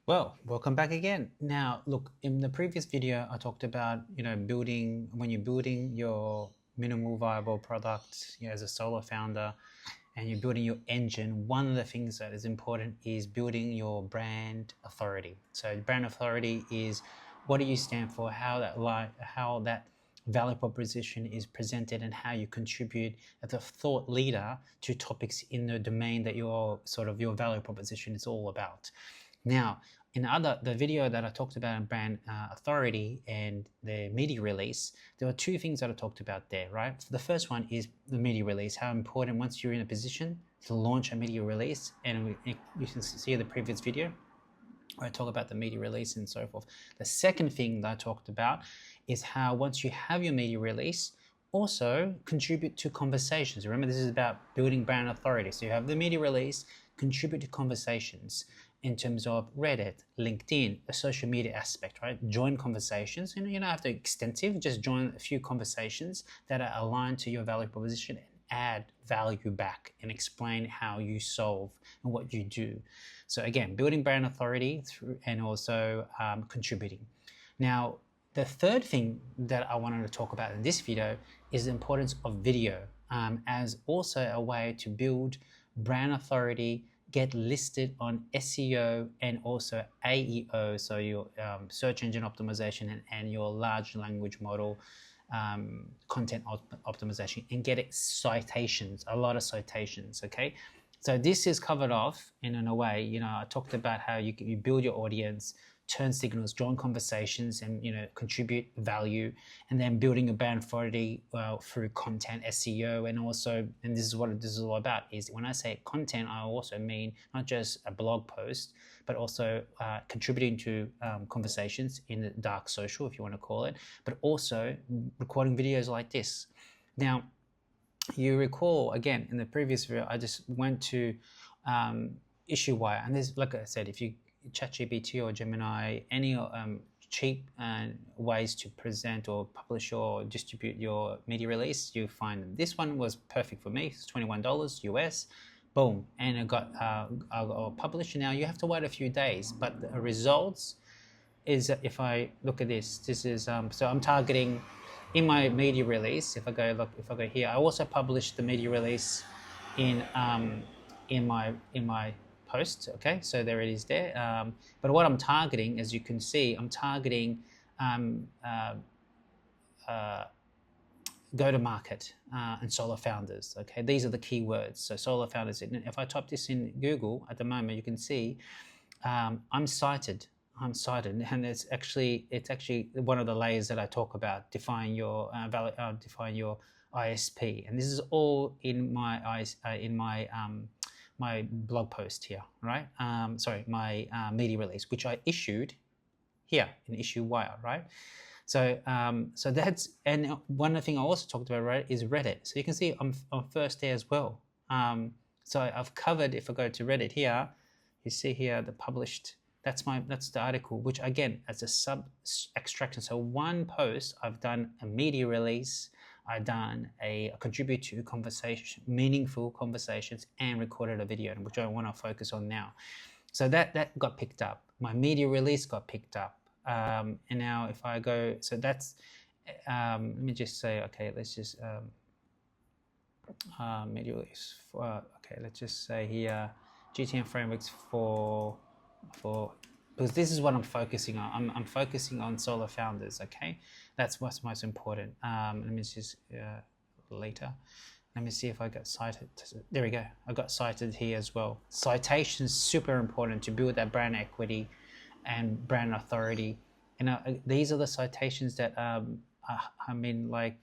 Well, welcome back again. Now, look, in the previous video, I talked about, when you're building your minimal viable product, as a solo founder, and you're building your engine, one of the things that is important is building your brand authority. So brand authority is what do you stand for, how that value proposition is presented, and how you contribute as a thought leader to topics in the domain that your value proposition is all about. Now, in the video that I talked about in brand authority and the media release, there were two things that I talked about there, right? So the first one is the media release, how important once you're in a position to launch a media release, and you can see the previous video where I talk about the media release and so forth. The second thing that I talked about is how once you have your media release, also contribute to conversations. Remember, this is about building brand authority. So you have the media release, contribute to conversations in terms of Reddit, LinkedIn, the social media aspect, right? Join conversations, and you don't have to extensive, just join a few conversations that are aligned to your value proposition and add value back and explain how you solve and what you do. So again, building brand authority through and also contributing. Now, the third thing that I wanted to talk about in this video is the importance of video as also a way to build brand authority, get listed on SEO and also AEO, so your search engine optimization and your large language model content optimization, and get citations, a lot of citations, okay? So this is covered off in a way, I talked about how you build your audience, turn signals, join conversations, and contribute value, and then building a brand authority through content, SEO, and also, and this is what this is all about, is when I say content, I also mean not just a blog post, but also contributing to conversations in the dark social, if you want to call it, but also recording videos like this. Now, you recall, again, in the previous video, I just went to IssueWire, and there's, like I said, if you ChatGPT or Gemini, any cheap ways to present or publish or distribute your media release, you find them. This one was perfect for me. It's $21 US, boom, and it got published. Now you have to wait a few days, but the results is, if I look at this is so I'm targeting in my media release. If I go here, I also published the media release in my post. Okay, so there it is there. But what I'm targeting, as you can see, I'm targeting go-to-market and solo founders. Okay, these are the keywords. So solo founders. If I type this in Google at the moment, you can see I'm cited, and it's actually one of the layers that I talk about, define your ISP, and this is all in my blog post here, right? My media release, which I issued here in IssueWire, right? So that's, and one thing I also talked about, right, is Reddit. So you can see I'm first there as well. So I've covered, if I go to Reddit here, you see here the published, that's the article, which again, as a sub extraction. So one post, I've done a media release, I've done a contribute to conversation, meaningful conversations, and recorded a video, which I want to focus on now. So that got picked up. My media release got picked up. And now if I go, so that's, let me just say, okay, let's just, media release, okay, let's just say here, GTM frameworks for, because this is what I'm focusing on. I'm focusing on solo founders, okay? That's what's most important. Let me just, later. Let me see if I got cited. There we go. I got cited here as well. Citations, super important to build that brand equity and brand authority. These are the citations that, I mean, like,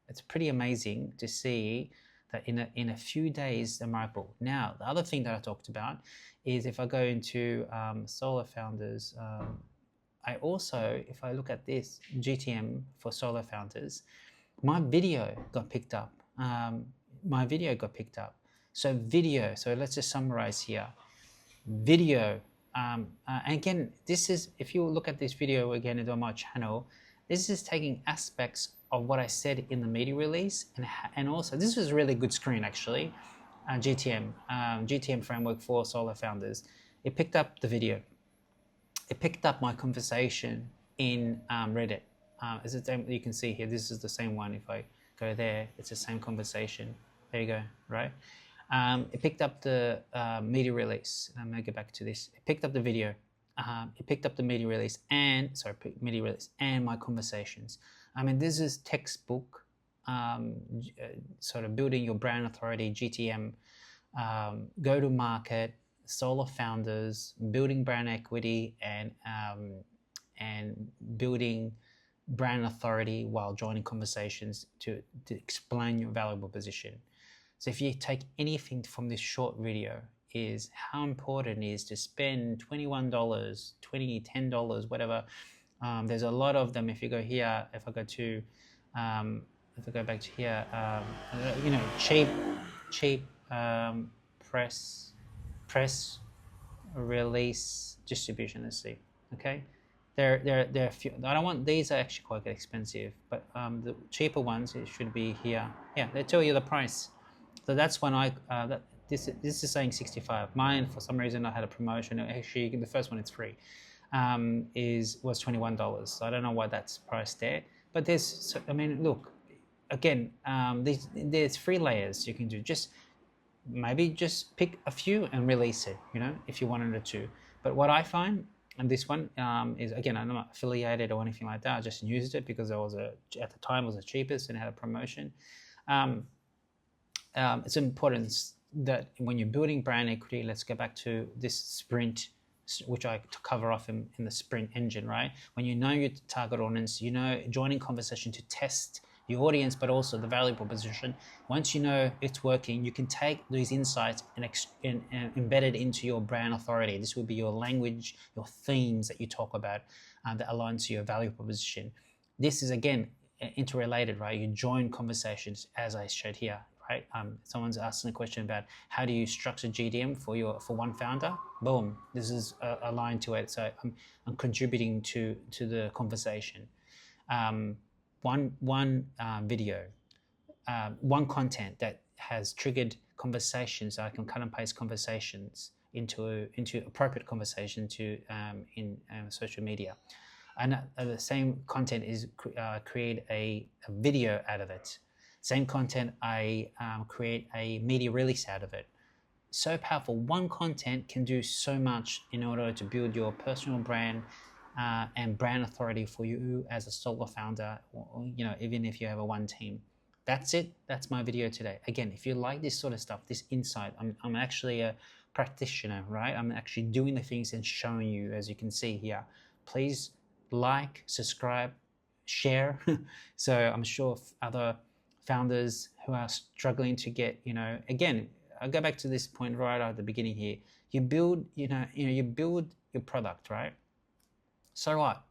it's pretty amazing to see that in a few days, they're marketable. Now, the other thing that I talked about is if I go into solo founders, I also, if I look at this GTM for solo founders, my video got picked up. So video, so let's just summarize here. Video, and again, this is, if you look at this video again on my channel, this is taking aspects of what I said in the media release, and also, this is a really good screen actually, GTM framework for solo founders. It picked up the video. it picked up my conversation in Reddit. Is it, you can see here, this is the same one. If I go there, it's the same conversation. There you go, right? It picked up the media release. I'm going to go back to this. It picked up the video. It picked up the media release and my conversations. I mean, this is textbook sort of building your brand authority, GTM, go to market, solo founders, building brand equity, and building brand authority while joining conversations to explain your valuable position. So if you take anything from this short video, is how important it is to spend $21, $20, $10, whatever. There's a lot of them. If you go here, if I go to, if I go back to here, you know, cheap press release distribution. Let's see. Okay, there are few. I don't want these. Are actually quite expensive, but the cheaper ones, it should be here. Yeah, they tell you the price. So that's when I this is saying 65. Mine, for some reason, I had a promotion. Actually, the first one, it's free. Was $21. So I don't know why that's priced there. But there's, I mean, look, again, there's 3 layers you can do. Maybe just pick a few and release it, you know, if you wanted to. But what I find, and this one is, again, I'm not affiliated or anything like that. I just used it because at the time it was the cheapest and it had a promotion. It's important that when you're building brand equity, let's go back to this sprint, which I cover off in the sprint engine, right? When you know your target audience, you know, joining conversation to test your audience, but also the value proposition. Once you know it's working, you can take these insights and embed it into your brand authority. This will be your language, your themes that you talk about that align to your value proposition. This is, again, interrelated, right? You join conversations, as I showed here. Right? Someone's asking a question about how do you structure GTM for one founder. Boom, this is aligned to it. So I'm contributing to the conversation. One video, one content that has triggered conversations. So I can cut and paste conversations into appropriate conversation to in social media, and the same content is create a video out of it. Same content, I create a media release out of it. So powerful. One content can do so much in order to build your personal brand and brand authority for you as a solo founder, or, you know, even if you have a one team. That's it. That's my video today. Again, if you like this sort of stuff, this insight, I'm actually a practitioner, right? I'm actually doing the things and showing you, as you can see here. Please like, subscribe, share. So I'm sure other founders who are struggling to get, you know, again, I'll go back to this point right at the beginning here. You build, you build your product, right? So what?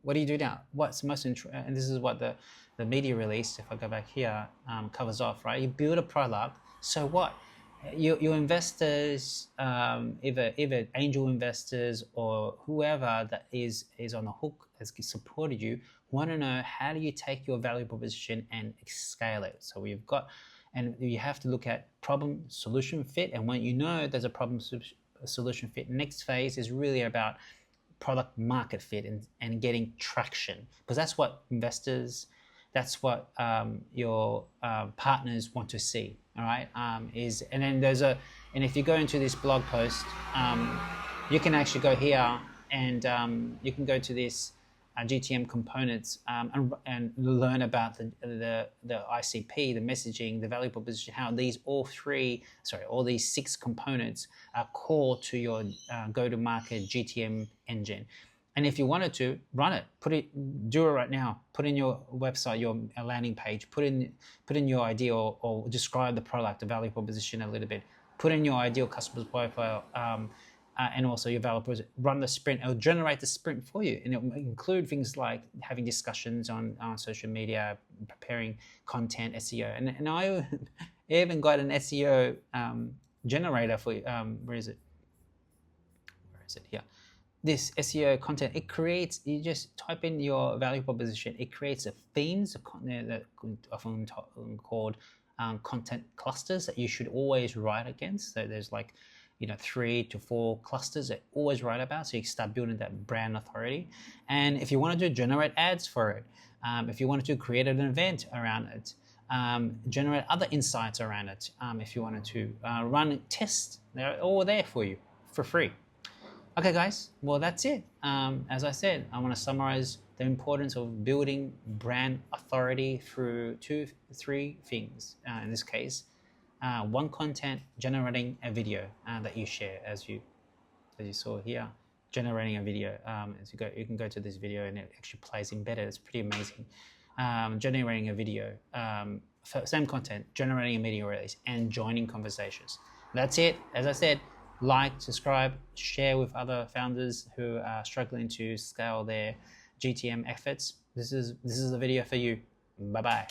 What do you do now? What's most and this is what the media release, if I go back here, covers off, right? You build a product. So what? Your investors, either angel investors or whoever that is on the hook has supported you, want to know how do you take your value proposition and scale it. So we've got, and you have to look at problem solution fit, and when you know there's a problem solution fit, next phase is really about product market fit and getting traction, because that's what investors, that's what your partners want to see. All right, and then and if you go into this blog post, you can actually go here and you can go to this GTM components and learn about the ICP, the messaging, the value proposition, how all these 6 components are core to your go-to-market GTM engine. And if you wanted to run it, do it right now. Put in your website, your landing page. Put in your idea or describe the product, the value proposition a little bit. Put in your ideal customer profile. And also your value proposition. Run the sprint. It'll generate the sprint for you, and it will include things like having discussions on social media, preparing content, SEO, and I even got an SEO generator for you. Where is it? Here. This SEO content, it creates. You just type in your value proposition. It creates a themes that often called content clusters that you should always write against. So there's like 3 to 4 clusters that you always write about, so you can start building that brand authority. And if you wanted to generate ads for it, if you wanted to create an event around it, generate other insights around it, if you wanted to run tests, they're all there for you for free. Okay guys, well that's it. As I said, I want to summarize the importance of building brand authority through 2-3 things. In this case, one, content, generating a video that you share, as you saw here, generating a video. As you can go to this video and it actually plays embedded. It's pretty amazing. Generating a video, same content, generating a media release, and joining conversations. That's it. As I said, like, subscribe, share with other founders who are struggling to scale their GTM efforts. This is the video for you. Bye bye.